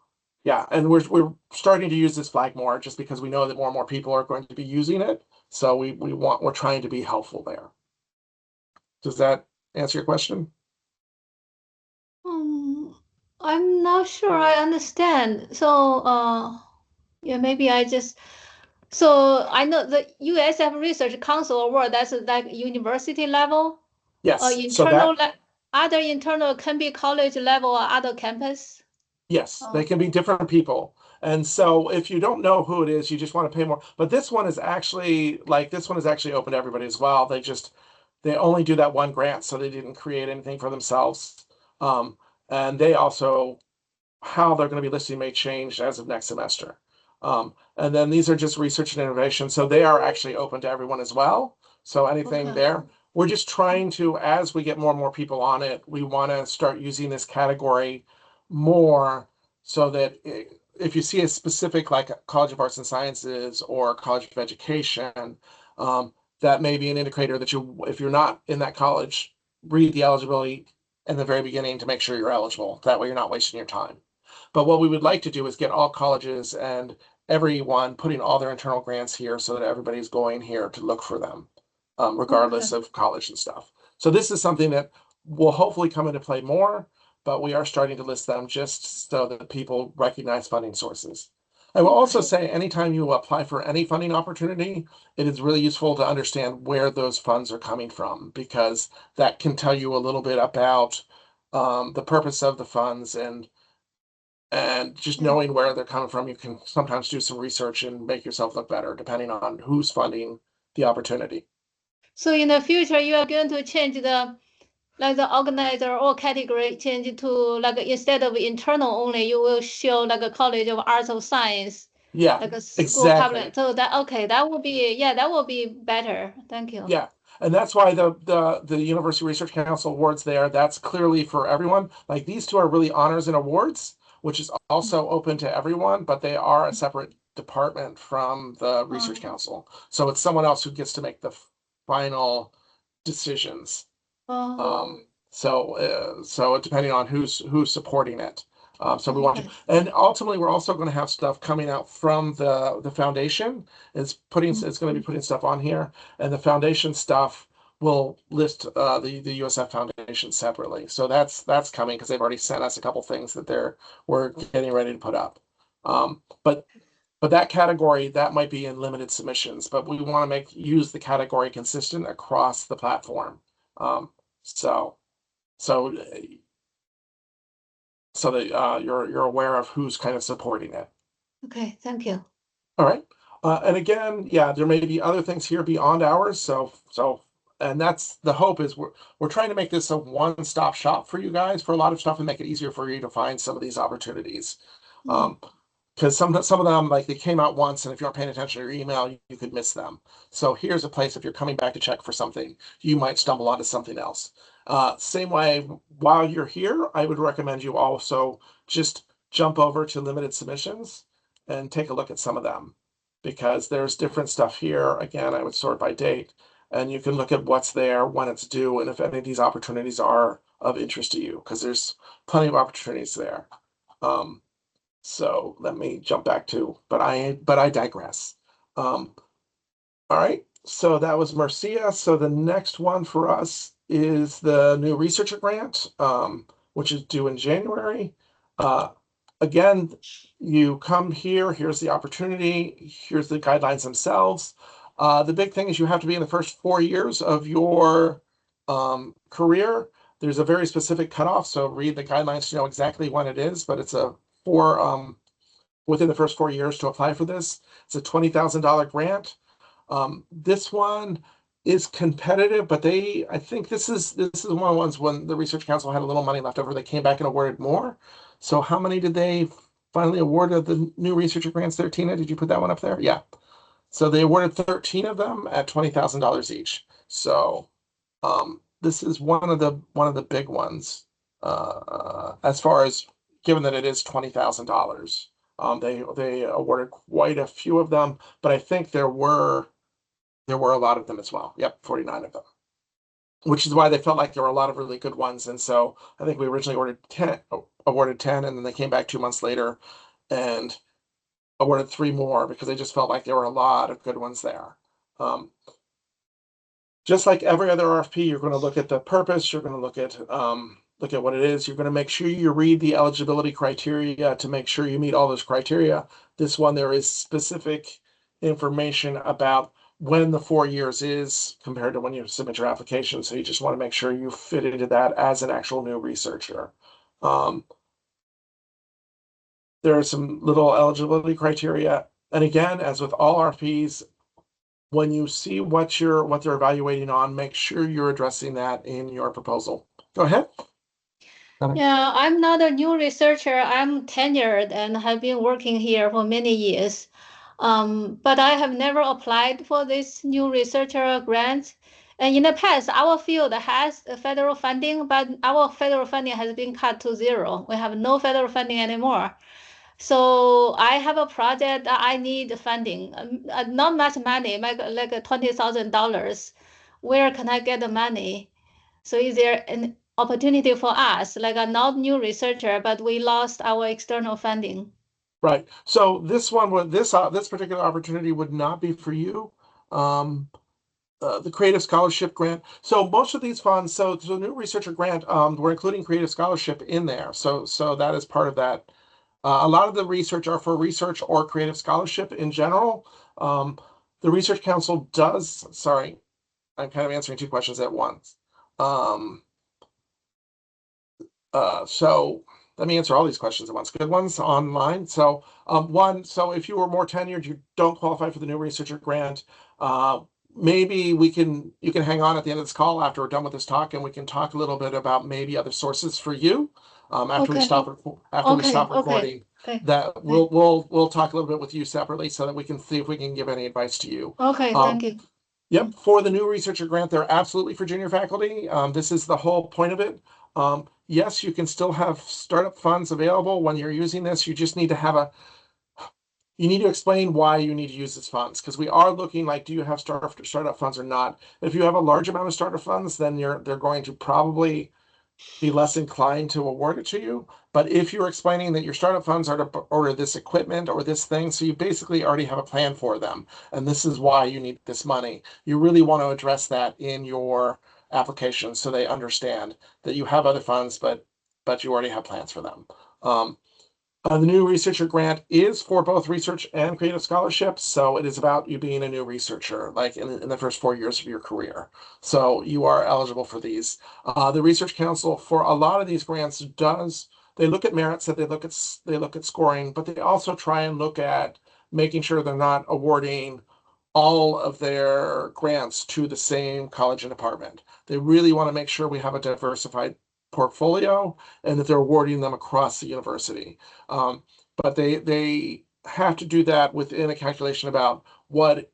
yeah, and we're starting to use this flag more, just because we know that more and more people are going to be using it. So we're trying to be helpful there. Does that answer your question? I'm not sure I understand. So yeah, maybe so I know the USF Research Council award, that's like university level. Yes. So other internal can be college level or other campus. Yes, they can be different people. And so if you don't know who it is, you just want to pay more. But this one is actually open to everybody as well. They only do that one grant, so they didn't create anything for themselves. And they also, how they're going to be listing may change as of next semester. And then these are just research and innovation. So they are actually open to everyone as well. So anything there. We're just trying to, as we get more and more people on it, we want to start using this category more, so that if you see a specific, like College of Arts and Sciences or College of Education, that may be an indicator that if you're not in that college, read the eligibility in the very beginning to make sure you're eligible. That way you're not wasting your time. But what we would like to do is get all colleges and everyone putting all their internal grants here, so that everybody's going here to look for them, regardless of college and stuff. So this is something that will hopefully come into play more, but we are starting to list them just so that people recognize funding sources. I will also say, anytime you apply for any funding opportunity, it is really useful to understand where those funds are coming from, because that can tell you a little bit about the purpose of the funds, and just knowing where they're coming from, you can sometimes do some research and make yourself look better depending on who's funding the opportunity. So in the future, you are going to change the like the organizer or category change to like instead of internal only, you will show like a College of Arts or Science, Yeah, like a school exactly. public. So that okay, that will be that will be better. Thank you. Yeah, and that's why the University Research Council awards there, that's clearly for everyone. Like these two are really honors and awards, which is also open to everyone, but they are a separate department from the Research Council. So it's someone else who gets to make the final decisions. So depending on who's supporting it. So we want to, and ultimately we're also going to have stuff coming out from the foundation. It's going to be putting stuff on here, and the foundation stuff will list the USF Foundation separately. So that's coming because they've already sent us a couple things that we're getting ready to put up. But that category, that might be in limited submissions, but we want to use the category consistent across the platform. So that you're aware of who's kind of supporting it. Okay, thank you. All right. And again, yeah, there may be other things here beyond ours. And that's the hope is we're trying to make this a one-stop shop for you guys for a lot of stuff and make it easier for you to find some of these opportunities. Because some of them, like they came out once, and if you aren't paying attention to your email, you could miss them. So here's a place if you're coming back to check for something, you might stumble onto something else. Same way, while you're here, I would recommend you also just jump over to limited submissions and take a look at some of them, because there's different stuff here. Again, I would sort by date, and you can look at what's there, when it's due, and if any of these opportunities are of interest to you, because there's plenty of opportunities there. So let me jump back to, but I digress. All right, so that was Marcia. So the next one for us is the new researcher grant, which is due in January. Again, you come here, here's the opportunity, here's the guidelines themselves. The big thing is you have to be in the first 4 years of your career. There's a very specific cutoff, so read the guidelines to know exactly when it is, but it's within the first 4 years to apply for this. It's a $20,000 grant. This one is competitive, but I think this is one of the ones when the Research Council had a little money left over, they came back and awarded more. So how many did they finally award of the new researcher grants? 13? Did you put that one up there? Yeah. So they awarded 13 of them at $20,000 each. So this is one of the big ones as far as, given that it is $20,000. They awarded quite a few of them, but I think there were a lot of them as well. Yep, 49 of them, which is why they felt like there were a lot of really good ones. And so I think we originally awarded 10, and then they came back 2 months later and awarded 3 more because they just felt like there were a lot of good ones there. Just like every other RFP, you're going to look at the purpose. You're going to look at what it is. You're going to make sure you read the eligibility criteria to make sure you meet all those criteria. This one, there is specific information about when the 4 years is compared to when you submit your application. So you just want to make sure you fit into that as an actual new researcher. There are some little eligibility criteria. And again, as with all RFPs, when you see what they're evaluating on, make sure you're addressing that in your proposal. Go ahead. Yeah, I'm not a new researcher. I'm tenured and have been working here for many years. But I have never applied for this new researcher grant. And in the past, our field has federal funding, but our federal funding has been cut to zero. We have no federal funding anymore. So I have a project that I need funding, not much money, like $20,000. Where can I get the money? So is there an opportunity for us, like a not new researcher, but we lost our external funding? Right. So this particular opportunity would not be for you. The Creative Scholarship Grant. So most of these funds, so the new researcher grant, we're including Creative Scholarship in there. So that is part of that. A lot of the research are for research or creative scholarship in general. The Research Council does, sorry, I'm kind of answering 2 questions at once. So let me answer all these questions at once. Good ones online. So one, so if you were more tenured, you don't qualify for the new researcher grant. Maybe you can hang on at the end of this call after we're done with this talk, and we can talk a little bit about maybe other sources for you. After we Okay. stop Okay. recording, Okay. that we'll talk a little bit with you separately so that we can see if we can give any advice to you. Okay. Thank you. Yep, for the new researcher grant, they're absolutely for junior faculty. This is the whole point of it. Yes, you can still have startup funds available when you're using this. You just need to you need to explain why you need to use these funds, because we are looking like, do you have startup funds or not? If you have a large amount of startup funds, then they're going to probably be less inclined to award it to you. But if you're explaining that your startup funds are to order this equipment or this thing, so you basically already have a plan for them, and this is why you need this money, you really want to address that in your application so they understand that you have other funds, but you already have plans for them. The new researcher grant is for both research and creative scholarships. So it is about you being a new researcher, like in the first 4 years of your career. So you are eligible for these. The Research Council for a lot of these grants they look at merits, that they look at scoring, but they also try and look at making sure they're not awarding all of their grants to the same college and department. They really want to make sure we have a diversified portfolio and that they're awarding them across the university. But they have to do that within a calculation about what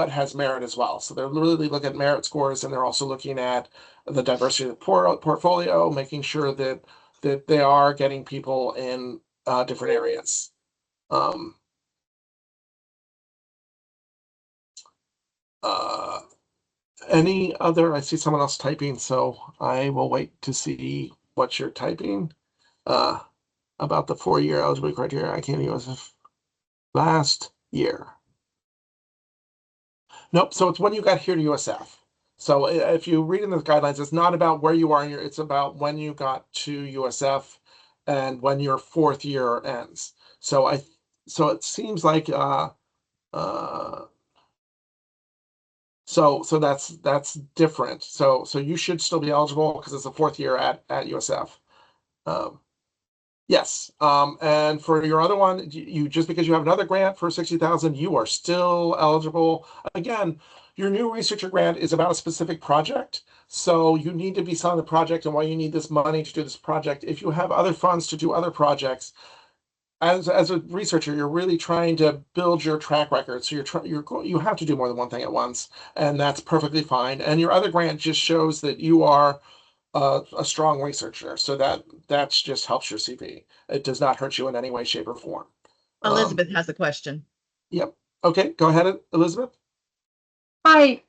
has merit as well. So they're really looking at merit scores, and they're also looking at the diversity of the portfolio, making sure that they are getting people in different areas. Any other? I see someone else typing, so I will wait to see what you're typing. About the 4-year eligibility criteria, I can't use last year. Nope. So it's when you got here to USF. So if you read in the guidelines, it's not about where you are in it's about when you got to USF and when your 4th year ends. So it seems like so that's different. So you should still be eligible because it's the 4th year at USF. Yes. And for your other one, you just because you have another grant for 60,000, you are still eligible. Again, your new researcher grant is about a specific project. So you need to be selling the project and why you need this money to do this project. If you have other funds to do other projects, as a researcher, you're really trying to build your track record. So you have to do more than one thing at once, and that's perfectly fine. And your other grant just shows that you are a strong researcher. So that just helps your CV. It does not hurt you in any way, shape, or form. Elizabeth has a question. Yep. Okay, go ahead, Elizabeth. Hi.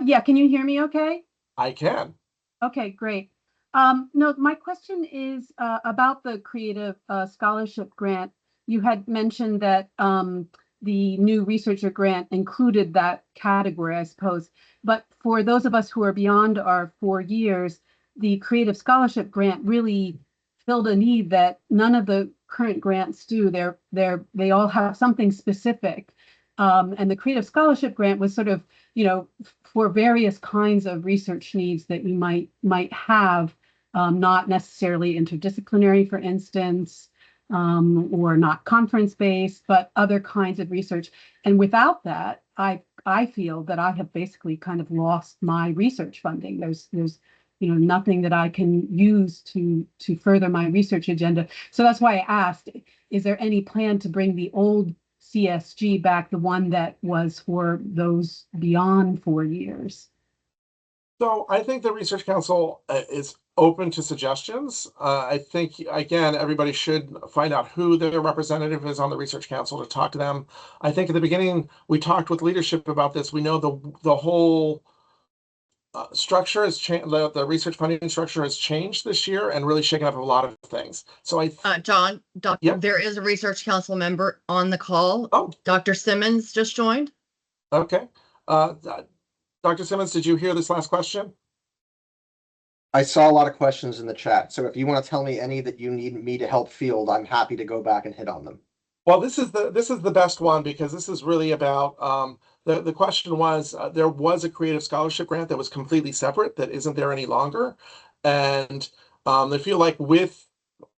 Yeah, can you hear me okay? I can. Okay, great. No, my question is about the Creative Scholarship Grant. You had mentioned that the new researcher grant included that category, I suppose. But for those of us who are beyond our 4 years, the Creative Scholarship Grant really filled a need that none of the current grants do. They all have something specific. And the Creative Scholarship Grant was sort of, for various kinds of research needs that you might have, not necessarily interdisciplinary, for instance, or not conference-based, but other kinds of research. And without that, I feel that I have basically kind of lost my research funding. There's nothing that I can use to further my research agenda. So that's why I asked, is there any plan to bring the old CSG back, the one that was for those beyond 4 years? So I think the Research Council is open to suggestions. I think, again, everybody should find out who their representative is on the Research Council to talk to them. I think at the beginning, we talked with leadership about this. We know the whole structure has changed. The research funding structure has changed this year and really shaken up a lot of things. So John, Yep. there is a Research Council member on the call. Oh. Dr. Simmons just joined. Okay. Dr. Simmons, did you hear this last question? I saw a lot of questions in the chat, so if you want to tell me any that you need me to help field, I'm happy to go back and hit on them. Well, this is the best one because this is really about the question was there was a creative scholarship grant that was completely separate that isn't there any longer, and They feel like with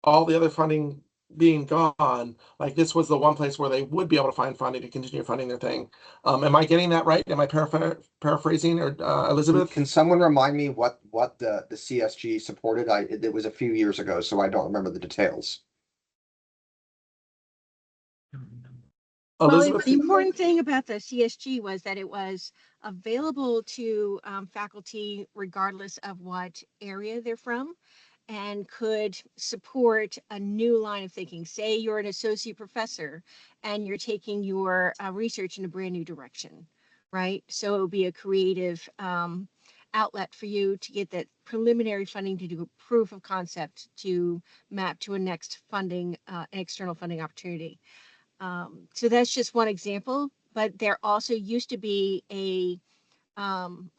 all the other funding being gone, like this was the one place where they would be able to find funding to continue funding their thing. Am I getting that right? Am I paraphrasing, or Elizabeth? Can someone remind me what the CSG supported? It was a few years ago, so I don't remember the details. Elizabeth? The important thing about the CSG was that it was available to faculty regardless of what area they're from, and could support a new line of thinking. Say you're an associate professor and you're taking your research in a brand new direction, right? So it would be a creative outlet for you to get that preliminary funding to do a proof of concept to map to a next funding, external funding opportunity. So that's just one example, but there also used to be a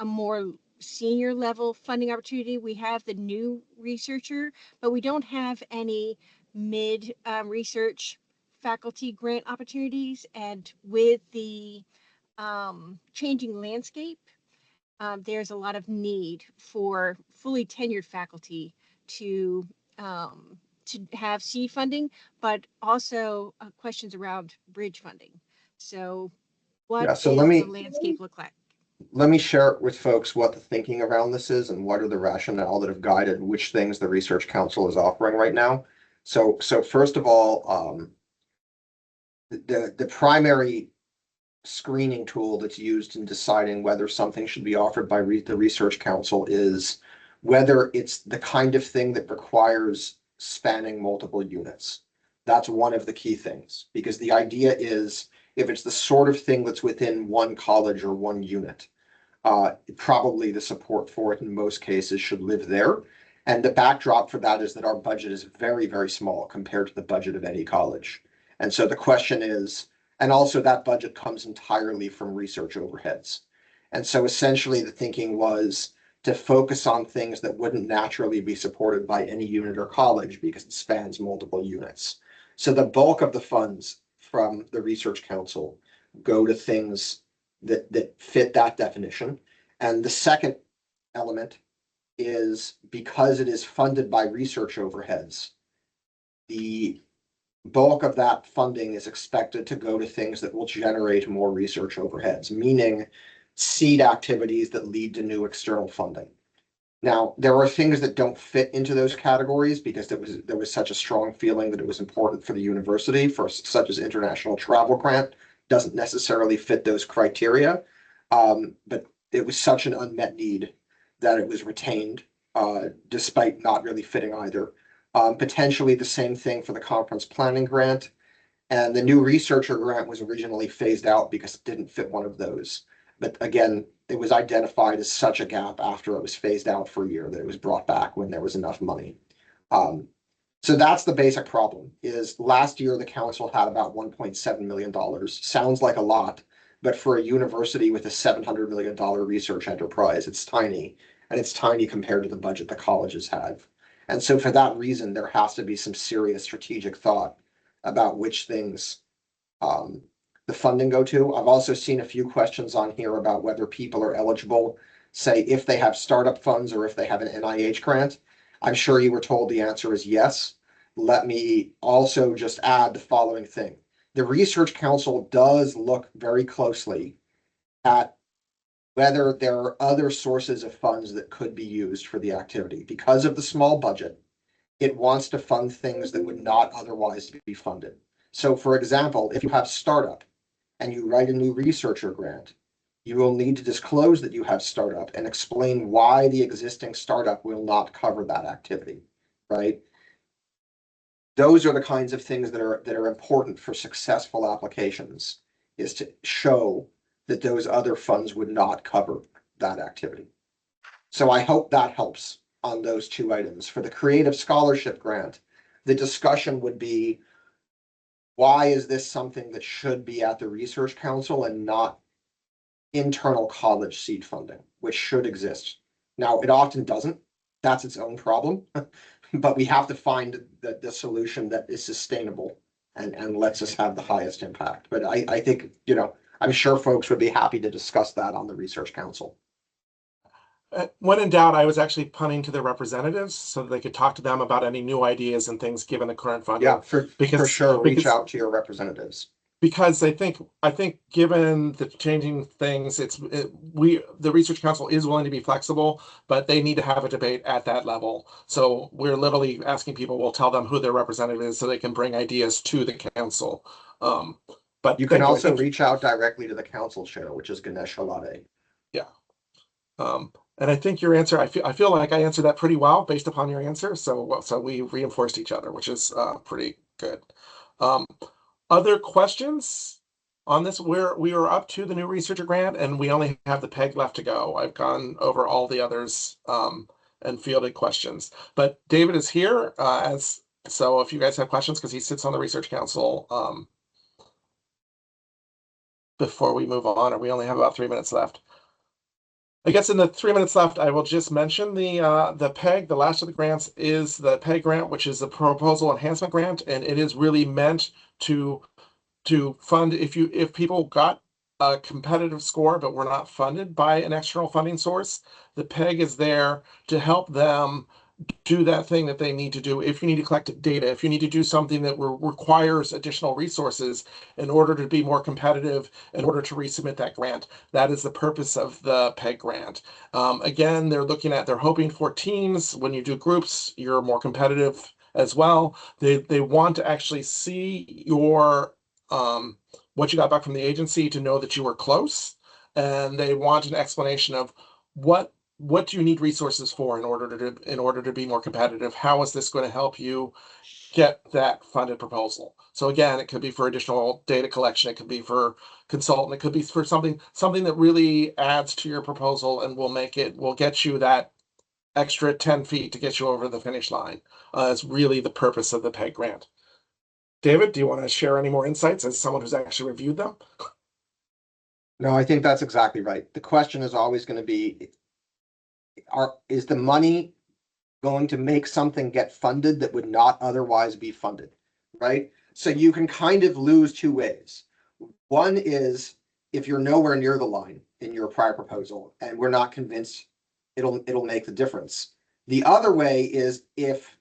more senior level funding opportunity. We have the new researcher, but we don't have any mid research faculty grant opportunities. And with the changing landscape, there's a lot of need for fully tenured faculty to have seed funding, but also questions around bridge funding. So what Yeah, so does the landscape look like? let me share with folks what the thinking around this is and what are the rationale that have guided which things the Research Council is offering right now. So first of all, the primary screening tool that's used in deciding whether something should be offered by the Research Council is whether it's the kind of thing that requires spanning multiple units. That's one of the key things, because the idea is if it's the sort of thing that's within one college or one unit, probably the support for it in most cases should live there. And the backdrop for that is that our budget is very, very small compared to the budget of any college. And so the question is, and also that budget comes entirely from research overheads. And so essentially the thinking was to focus on things that wouldn't naturally be supported by any unit or college because it spans multiple units. So the bulk of the funds from the Research Council go to things that fit that definition. And the second element is because it is funded by research overheads, the bulk of that funding is expected to go to things that will generate more research overheads, meaning seed activities that lead to new external funding. Now, there are things that don't fit into those categories because there was such a strong feeling that it was important for the university, for such as international travel grant, doesn't necessarily fit those criteria. But it was such an unmet need that it was retained, despite not really fitting either. Potentially the same thing for the conference planning grant. And the new researcher grant was originally phased out because it didn't fit one of those. But again, it was identified as such a gap after it was phased out for a year that it was brought back when there was enough money. So that's the basic problem. Is last year the council had about $1.7 million. Sounds like a lot, but for a university with a $700 million research enterprise, it's tiny, and it's tiny compared to the budget the colleges have. And so for that reason, there has to be some serious strategic thought about which things the funding go to. I've also seen a few questions on here about whether people are eligible, say if they have startup funds or if they have an NIH grant. I'm sure you were told the answer is yes. Let me also just add the following thing. The Research Council does look very closely at whether there are other sources of funds that could be used for the activity. Because of the small budget, it wants to fund things that would not otherwise be funded. So for example, if you have startup and you write a new researcher grant, you will need to disclose that you have startup and explain why the existing startup will not cover that activity, right? Those are the kinds of things that are important for successful applications, is to show that those other funds would not cover that activity. So I hope that helps on those two items. For the Creative Scholarship Grant, the discussion would be, why is this something that should be at the Research Council and not internal college seed funding, which should exist? Now, it often doesn't. That's its own problem. But we have to find the solution that is sustainable and lets us have the highest impact. But I think, I'm sure folks would be happy to discuss that on the Research Council. When in doubt, I was actually punting to the representatives so that they could talk to them about any new ideas and things given the current funding. Yeah, for sure, reach because- out to your representatives. Because I think given the changing things, the Research Council is willing to be flexible, but they need to have a debate at that level. So we're literally asking people, we'll tell them who their representative is so they can bring ideas to the council. But you can also reach out directly to the council chair, which is Ganesh Halade. Yeah. And I think your answer, I feel like I answered that pretty well based upon your answer. So we reinforced each other, which is pretty good. Other questions on this? We are up to the new researcher grant, and we only have the PEG left to go. I've gone over all the others and fielded questions. But David is here so if you guys have questions, because he sits on the Research Council. Before we move on, or we only have about 3 minutes left. I guess in the 3 minutes left, I will just mention the PEG. The last of the grants is the PEG grant, which is the Proposal Enhancement Grant, and it is really meant to fund if people got a competitive score but were not funded by an external funding source. The PEG is there to help them do that thing that they need to do. If you need to collect data, if you need to do something that requires additional resources in order to be more competitive, in order to resubmit that grant, that is the purpose of the PEG grant. Again, they're hoping for teams. When you do groups, you're more competitive as well. They want to actually see your what you got back from the agency to know that you were close, and they want an explanation of what do you need resources for in order to be more competitive? How is this going to help you get that funded proposal? So again, it could be for additional data collection, it could be for consultant, it could be for something that really adds to your proposal and will get you that extra 10 feet to get you over the finish line. It's really the purpose of the PEG grant. David, do you want to share any more insights as someone who's actually reviewed them? No, I think that's exactly right. The question is always going to be, is the money going to make something get funded that would not otherwise be funded, right? So you can kind of lose two ways. One is if you're nowhere near the line in your prior proposal and we're not convinced it'll make the difference. The other way is if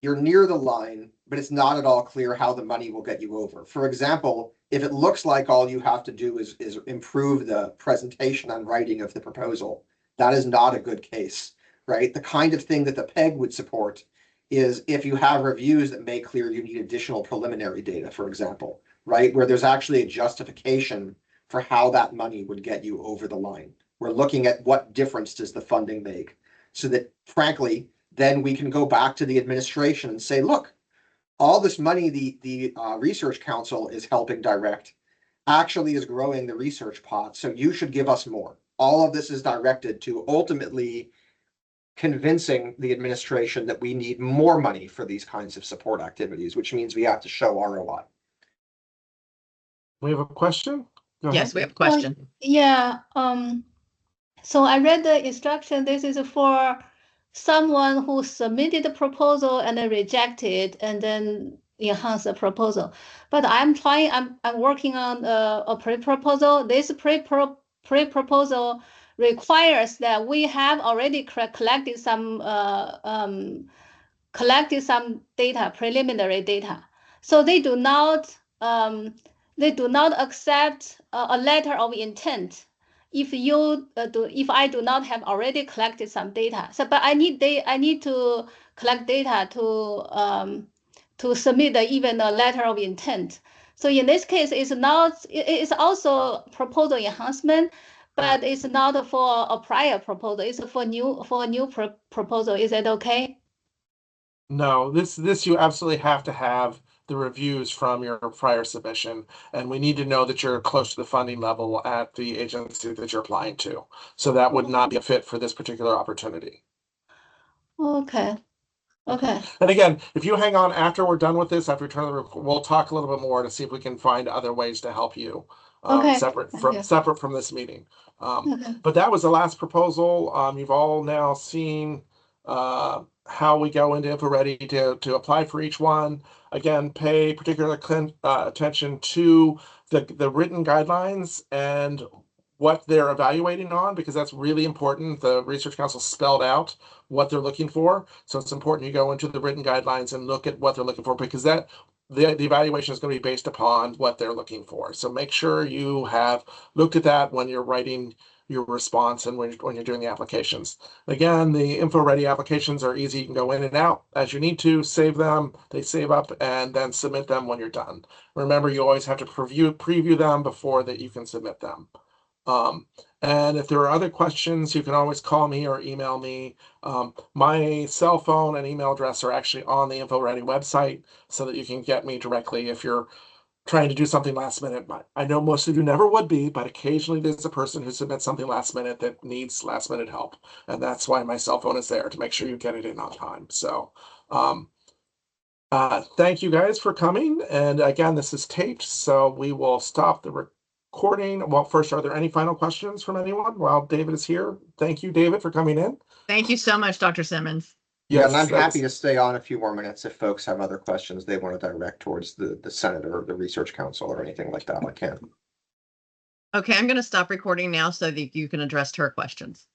you're near the line, but it's not at all clear how the money will get you over. For example, if it looks like all you have to do is improve the presentation and writing of the proposal, that is not a good case, right? The kind of thing that the PEG would support is if you have reviews that make clear you need additional preliminary data, for example, right? Where there's actually a justification for how that money would get you over the line. We're looking at what difference does the funding make, so that frankly, then we can go back to the administration and say, look, all this money the Research Council is helping direct actually is growing the research pot, so you should give us more. All of this is directed to ultimately convincing the administration that we need more money for these kinds of support activities, which means we have to show ROI. We have a question? Go Yes, ahead. we have a question. Yeah. So I read the instruction. This is for someone who submitted the proposal and then rejected and then enhance the proposal. But I'm working on a pre-proposal. This pre-proposal requires that we have already collected some data, preliminary data. So they do not accept a letter of intent if I do not have already collected some data. So, but I need to collect data to submit even a letter of intent. So in this case, it's also proposal enhancement, but it's not for a prior proposal. It's for a new proposal. Is that okay? No, this you absolutely have to have the reviews from your prior submission, and we need to know that you're close to the funding level at the agency that you're applying to. So that would not be a fit for this particular opportunity. Okay. Okay. And again, if you hang on after we're done with this, after we turn the report, we'll talk a little bit more to see if we can find other ways to help you, Okay. separate Yeah. from this meeting. Okay. But that was the last proposal. You've all now seen how we go into InfoReady to apply for each one. Again, pay particular attention to the written guidelines and what they're evaluating on, because that's really important. The Research Council spelled out what they're looking for. So it's important you go into the written guidelines and look at what they're looking for, because the evaluation is going to be based upon what they're looking for. So make sure you have looked at that when you're writing your response and when you're doing the applications. Again, the info-ready applications are easy. You can go in and out as you need to, save them, they save up, and then submit them when you're done. Remember, you always have to preview them before that you can submit them. And if there are other questions, you can always call me or email me. My cell phone and email address are actually on the InfoReady website, so that you can get me directly if you're trying to do something last minute. I know most of you never would be, but occasionally there's a person who submits something last minute that needs last minute help. And that's why my cell phone is there, to make sure you get it in on time. So thank you guys for coming. And again, this is taped, so we will stop the recording. Well, first, are there any final questions from anyone while David is here? Thank you, David, for coming in. Thank you so much, Dr. Simmons. Yeah, and I'm happy to stay on a few more minutes if folks have other questions they want to direct towards the senator or the research council or anything like that. I can. Okay, I'm going to stop recording now so that you can address her questions.